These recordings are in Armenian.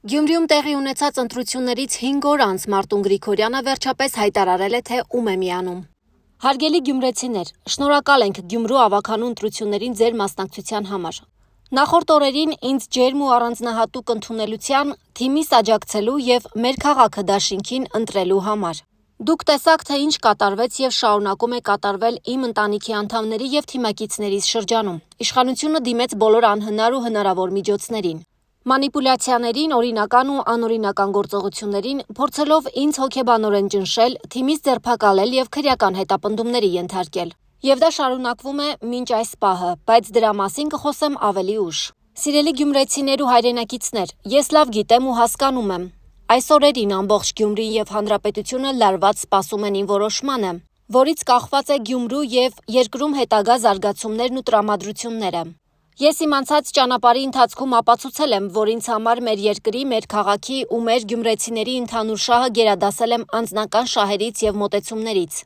Գյումրիում տեղի ունեցած ընտրություններից 5 օր անց Մարտուն Գրիգորյանը վերջապես հայտարարել է, թե ում է միանում։ Հարգելի գյումրեցիներ, շնորհակալ ենք Գյումրու ավագանու ընտրություններին ձեր մասնակցության համար։ Նախորդ օրերին ինձ ջերմ ու առանձնահատուկ ընդունելության, թիմիս աջակցելու եւ մեր քաղաքը դաշինքին ընտրելու համար։ Դուք տեսաք, թե ինչ կատարվեց եւ շարունակում է կատարվել իմ ընտանիքի անդամների եւ թիմակիցներիս շրջանում։ Իշխանությունը դիմեց բոլոր անհնար ու հնարավոր միջոցներին։ Մանիպուլյացիաներին, օրինական ու անօրինական գործողություններին, փորձելով ինձ հոգեբանորեն ճնշել, թիմից ձերբակալել եւ քրեական հետապնդումների ենթարկել։ Եվ դա շարունակվում է մինչ այս պահը, բայց դրա մասին կխոսեմ ավելի ուշ։ Սիրելի գյումրեցիներ ու հայրենակիցներ, ես լավ գիտեմ ու հասկանում եմ։ Այս օրերին ամբողջ Գյումրին եւ հանրապետությունը լարված սպասում են իմ որոշմանը, որից կախված է Գյումրու եւ երկրում հետագա զարգացումներն ու տրամադրությունները։ Ես իմ անցած ճանապարհի ընթացքում ապացուցել եմ, որ ինձ համար մեր երկրի, մեր քաղաքի ու մեր գյումրեցիների ընդհանուր շահը գերադասել եմ անձնական շահերից եւ մոտեցումներից։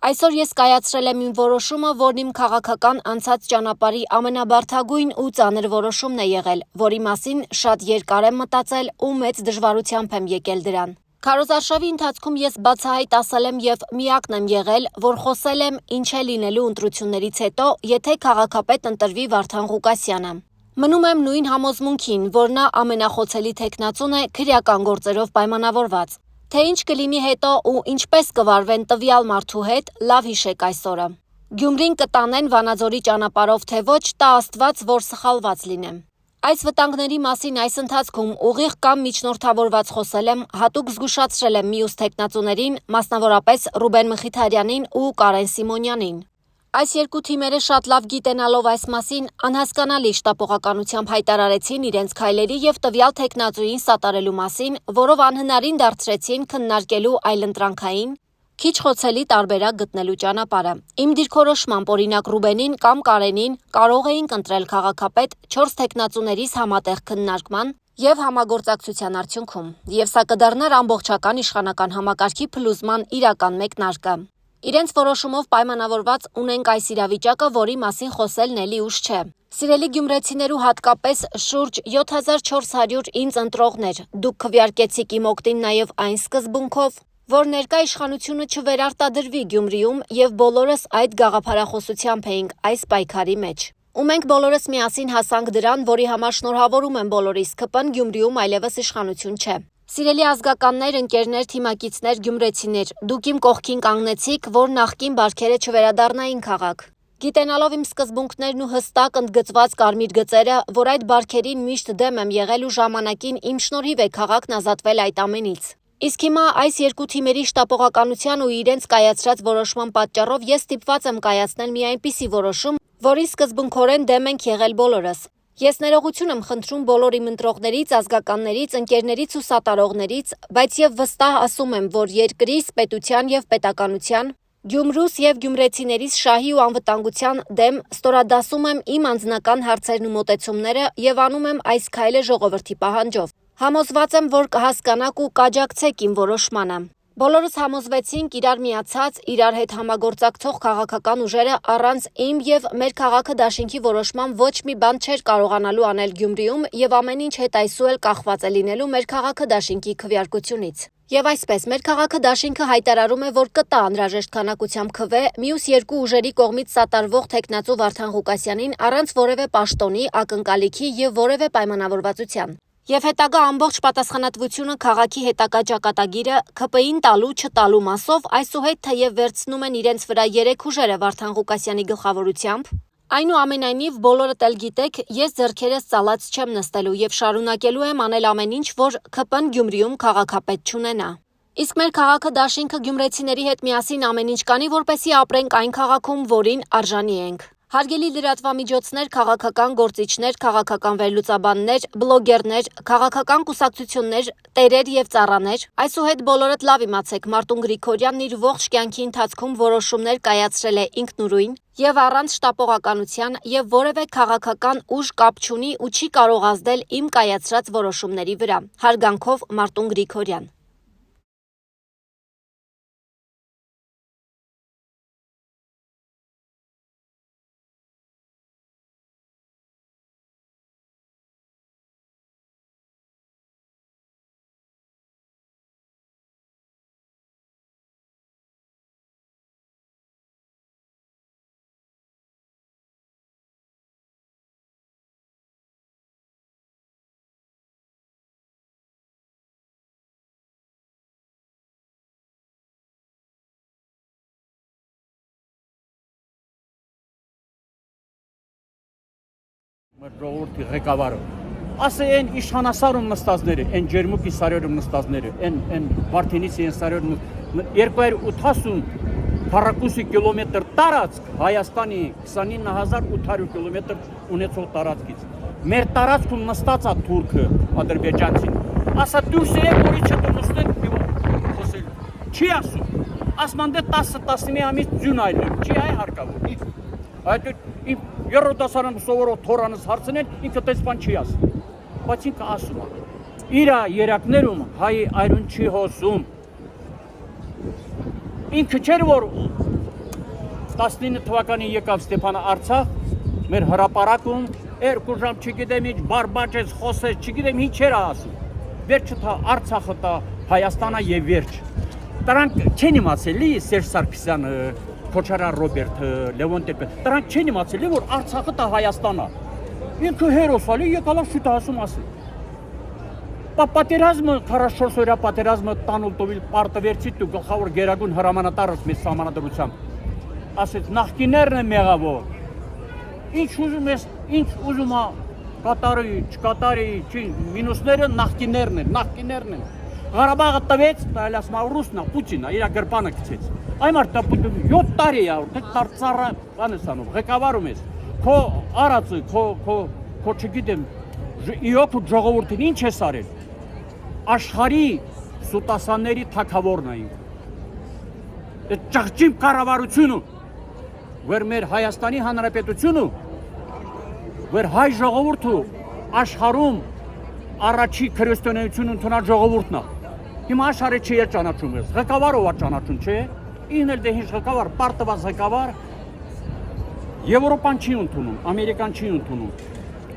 Այսօր ես կայացրել եմ իմ որոշումը, որն իմ քաղաքական անցած ճանապարհի ամենաբարդագույն ու ծանր որոշումն է եղել, որի մասին շատ երկար եմ մտածել ու մեծ դժվարությամբ եմ եկել դրան։ Քարոզարշավի ընթացքում ես բացահայտ ասել եմ եւ միակն եմ եղել, որ խոսել եմ ինչ է լինելու ընտրություններից հետո, եթե քաղաքապետ ընտրվի Վարդան Ղուկասյանը։ Մնում եմ նույն համոզմունքին, որ նա ամենախոցելի թեկնածուն է քրեական գործերով պայմանավորված։ Թե ինչ կլինի հետո ու ինչպես կվարվեն տվյալ մարդու հետ, լավ հիշեք այս օրը։ Գյումրին կտանեն Վանաձորի ճանապարհով թե ոչ, տա Աստված, որ սխալված լինեմ։ Այս վտանգների մասին այս ընթացքում ուղիղ կամ միջնորդավորված խոսել եմ, հատուկ զգուշացրել եմ մյուս թեկնածուներին, մասնավորապես Ռուբեն Մխիթարյանին ու Կարեն Սիմոնյանին։ Այս երկու թիմերը շատ լավ գիտենալով այս մասին, անհասկանալի շտապողականությամբ հայտարարեցին իրենց քայլերի եւ տվյալ թեկնածուին սատարելու մասին, որով անհնարին դարձրեցին քննարկելու այլընտրանքային, քիչ խոցելի տարբերակ գտնելու ճանապարհը։ Իմ դիրքորոշմամբ, օրինակ Ռուբենին կամ Կարենին կարող էինք ընտրել քաղաքապետ 4 թեկնածուներիս համատեղ քննարկման եւ համագործակցության արդյունքում, եւ սա կդառնար ամբողջական իշխանական համակարգի փլուզման իրական մեկնարկը։ Իրենց որոշումով պայմանավորված ունենք այս իրավիճակը, որի մասին խոսելն էլի ուշ չէ։ Սիրելի գյումրեցիներ ու հատկապես շուրջ 7400 ինձ ընտրողներ, դուք քվեարկեցիք իմ օգտին նաեւ այն սկզբունքով, որ ներկա իշխանությունը չվերարտադրվի Գյումրիում եւ բոլորս այդ գաղափարախոսությամբ էինք այս պայքարի մեջ։ Ու մենք բոլորս միասին հասանք դրան, որի համար շնորհավորում եմ բոլորիս, ԿՊ-ն Գյումրիում այլևս իշխանություն չէ։ Սիրելի ազգականներ, ընկերներ, թիմակիցներ, գյումրեցիներ, դուք իմ կողքին կանգնեցիք, որ նախկին բարքերը չվերադառնային քաղաք։ Գիտենալով իմ սկզբունքներն ու հստակ ընդգծված կարմիր գծերը, որ այդ բարքերին միշտ դեմ եմ եղել ու ժամանակին իմ շնորհիվ է քաղաքն ազատվել այդ ամենից։ Իսկ հիմա այս երկու թիմերի շտապողականության ու իրենց կայացրած որոշման պատճառով ես ստիպված եմ կայացնել մի այնպիսի որոշում, որի սկզբունքորեն դեմ ենք եղել բոլորս։ Ես ներողություն եմ խնդրում բոլոր իմ ընտրողներից, ազգականներից, ընկերներից ու սատարողներից, բայց եւ վստահ ասում եմ, որ երկրիս, պետության եւ պետականության, Գյումրուս եւ գյումրեցիներիս շահի ու անվտանգության դեմ ստորադասում եմ իմ անձնական հարցերն ու մոտեցումները եւ անում եմ այս քայլը ժողովրդի պահանջով։ Համոզված եմ, որ կհասկանաք ու կաջակցեք իմ որոշմանը։ Բոլորս համոզվեցինք իրար միացած, իրար հետ համագործակցող քաղաքական ուժերը առանց իմ եւ մեր քաղաքը դաշինքի որոշման ոչ մի բան չէր կարողանալու անել Գյումրիում եւ ամեն ինչ հետայսու էլ կախված է լինելու մեր քաղաքը դաշինքի քվեարկությունից։ Եվ այսպես, մեր քաղաքը դաշինքը հայտարարում է, որ կտա անհրաժեշտ քանակությամբ քվե մյուս երկու ուժերի կողմից սատարվող թեկնածու Վարդան Ղուկասյանին առանց որևէ պաշտոնի, ակնկալիքի եւ որևէ պայմանավորվածության։ Եվ հետագա ամբողջ պատասխանատվությունը քաղաքի հետագա ճակատագիրը ԿՊ-ին տալու-չտալու մասով այսուհետ թեև վերցնում են իրենց վրա 3 ուժերը Վարդան Ղուկասյանի գլխավորությամբ, այնուամենայնիվ բոլորդ էլ գիտեք, ես ձեռքերս ծալած չեմ նստելու եւ շարունակելու եմ անել ամեն ինչ, որ ԿՊ-ն Գյումրիում քաղաքապետ չունենա։ Իսկ մեր քաղաքը դաշինքը գյումրեցիների հետ միասին ամեն ինչ կանի, որպեսզի ապրենք այն քաղաքում, որին արժանի ենք։ Հարգելի լրատվամիջոցներ, քաղաքական գործիչներ, քաղաքական վերլուծաբաններ, բլոգերներ, քաղաքական կուսակցություններ, տերեր եւ ծառաներ, այսուհետ բոլորդ լավ իմացեք, Մարտուն Գրիգորյանն իր ողջ կյանքի ընթացքում որոշումներ կայացրել է ինքնուրույն եւ առանց շտապողականության եւ որևէ քաղաքական ուժ կապ չունի ու չի կարող ազդել իմ կայացրած որոշումների վրա։ Հարգանքով Մարտուն Գրիգորյան։ Ժողովրդի ղեկավարը ասե այն իշխանասարում նստածները, այն ջերմուկի սարերում նստածները, այն Վարդենիսի այն սարերում 280 քառակուսի կիլոմետր տարածք Հայաստանի 29800 կիլոմետր ունեցող տարածքից։ Մեր տարածքում նստած է թուրքը, ադրբեջանցին։ Ասա դուրս եկեք, որի չդնուստեն խոսել։ Չի ասում։ Ասման դե 10-11 ամիս ձյուն այլել։ Չի այ հարկավոր։ Այդ իմ երրորդասարան սովորող թորանս հարցնեն, ինքը տես բան չի ասում։ Բայց ինքը ասում է։ Իրա երակներում հայ այրուն չի հոսում։ Ինքը չէր որ 19 թվականին եկավ Ստեփանը Արցախ, մեր հրապարակում 2 ժամ չգիտեմ ինչ բարբաճեց, խոսեց, չգիտեմ ինչ էր ասում։ Վերջը թա Արցախը տա Հայաստանա եւ վերջ։ Դրանք չեն իմացելի Սերժ Սարգսյանը, Քոչարյան Ռոբերտը, Լևոն Տեր-Պետրոսյանը, դրանք չեն իմացելի որ Արցախը տա Հայաստանա։ Ինքը հերոսալի եկալա շուտ ասում ասի։ Պատերազմը 44 օրյա պատերազմը տանուլտովիլ պարտվերցի դու գլխավոր գերագույն հրամանատարս մեծ սահմանադրությամբ ասեց նախկիներն են մեղավոր։ Ինչ ուզում ես, ինչ ուզում է կատարի, չկատարի, չի, մինուսները նախկիներն են։ Ղարաբաղը տվեց, այլ ասում է ռուսն է, Պուտինն է, իր գրպանը գցեց։ Այ մարդը 7 տարի է, թե տարծառը բան ես անում, ղեկավարում ես։ Քո արածը, քո չգիտեմ, իոք ժողովրդին ինչ ես արել։ Աշխարհի սուտասանների թագավորն է։ Այդ ճղճիմ կառավարությունը, որ մեր Հայաստանի Հանրապետությունը, որ հայ ժողովուրդը աշխարհում առաջի քրիստոնեություն ընդունած ժողովուրդն է։ Հիմա աշխարհը չի ճանաչում ես, ղեկավարով է ճանաչում, չէ՞։ Ինքն էլ դե հիշ ղեկավար, պարտված ղեկավար Եվրոպան չի ընդունում, Ամերիկան չի ընդունում,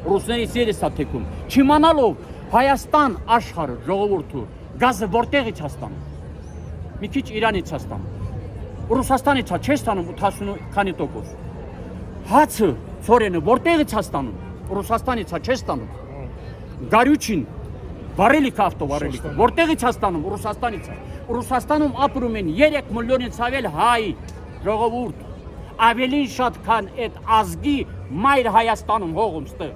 ռուսներից երես է թեքում, չիմանալով Հայաստան աշխարհը ժողովուրդը գազը որտեղից է ստանում, մի քիչ Իրանից է ստանում, Ռուսաստանից է չէ ստանում 80 քանի տոկոս, հացը, ցորենը որտեղից է ստանում, Ռուսաստանից է չէ ստանում, գարյուչին, վարելիքը ավտովարելիքը, որտեղից է ստանում, Ռուսաստանից է, Ռուսաստանում ապրում են 3 միլիոնից ավել հայ ժողովուրդ, Ավելին շատ քան այդ ազգի մայր Հայաստանում հողում ստեղ։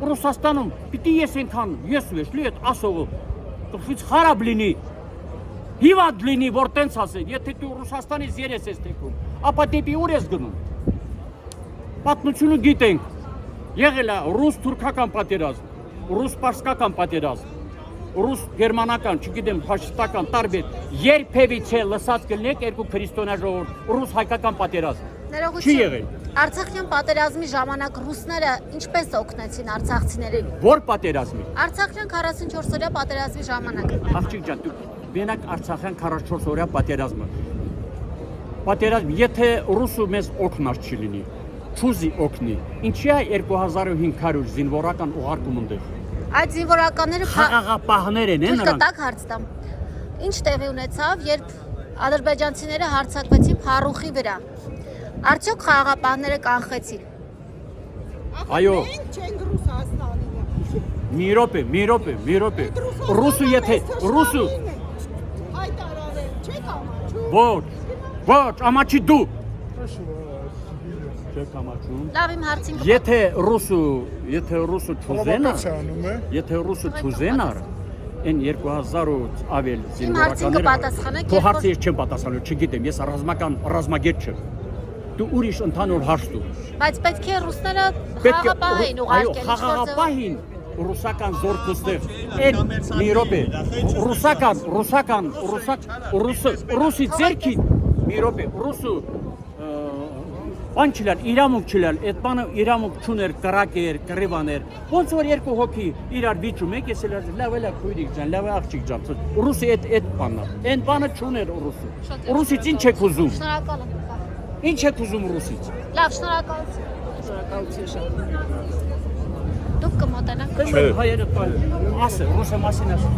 Ռուսաստանում պիտի ես ենքան, ես վեշլի այդ ասողը, տխից խարաբ լինի, հիվատ լինի, որ տենց ասեն, եթե դու Ռուսաստանից երես ես թեքում, ապա դեպի ուր ես գնում։ Պատմությունը գիտենք, եղել է ռուս-թուրքական պատերազմ, ռուս-պարսկական պատերազմ, ռուս-գերմանական, չգիտեմ, ֆաշիստական տարբեր, երբևիցե լսած կլինեք երկու քրիստոնյա ժողովուրդ, ռուս-հայկական պատերազմ։ Չի եղել։ Արցախյան պատերազմի ժամանակ ռուսները ինչպես օգնեցին արցախցիներին։ Որ պատերազմի։ Արցախյան 44 օրյա պատերազմի ժամանակ։ Աղջիկ ջան, դու մենակ Արցախյան 44 օրյա պատերազմը։ Պատերազմ, եթե ռուսը մեզ օգնած չի լինի, չուզի օգնի, ինչի է 2500 զինվորական ուղարկում ընդեղ։ Այդ զինվորականները խաղաղապահներ են նրանք։ Կտակ հարց տամ։ Ինչ տեղի ունեցավ, երբ ադրբեջանցիները հարձակվեցին Փարուխի վրա։ Արդյոք խաղաղապահները կանխեցին։ Այո։ Չենք Ռուսաստանի։ Մի րոպե։ Ռուսը եթե ռուսը հայտարարել չեք ամաչում։ Ոչ, ամաչի դու։ Չեք ամաչում։ Լավ իմ հարցին։ Եթե ռուսը չուզենար, այն 2000-ից ավել զինվորականները։ Քո հարցը ես չեմ պատասխանում, չգիտեմ, ես ռազմագետ չեմ։ Դու ուրիշ ընդհանուր հարց դու։ Բայց պետք է ռուսները խաղաղապահին ուղարկել։ Այո, խաղաղապահին ռուսական զորքուստեղ այն մի րոպե ռուսի ձերքին մի րոպե ռուսը բան չլալ իրավունք չլալ այդ բանը իրավունք չուներ կրակեր կռիվաներ ոնց որ երկու հոգի իրար վիճում եք ես լավ է քույրիկ ջան լավ է աղջիկ ջան ռուսի այդ բանն այն բանը չուներ ռուսից ինչ եք ուզում Շնորհակալ եմ։ Ինչ եք ուզում ռուսից Լավ, շնորհակալություն շատ։ Դուք կմոտենաք։ Հայերը ասը ռուսը մասին ասը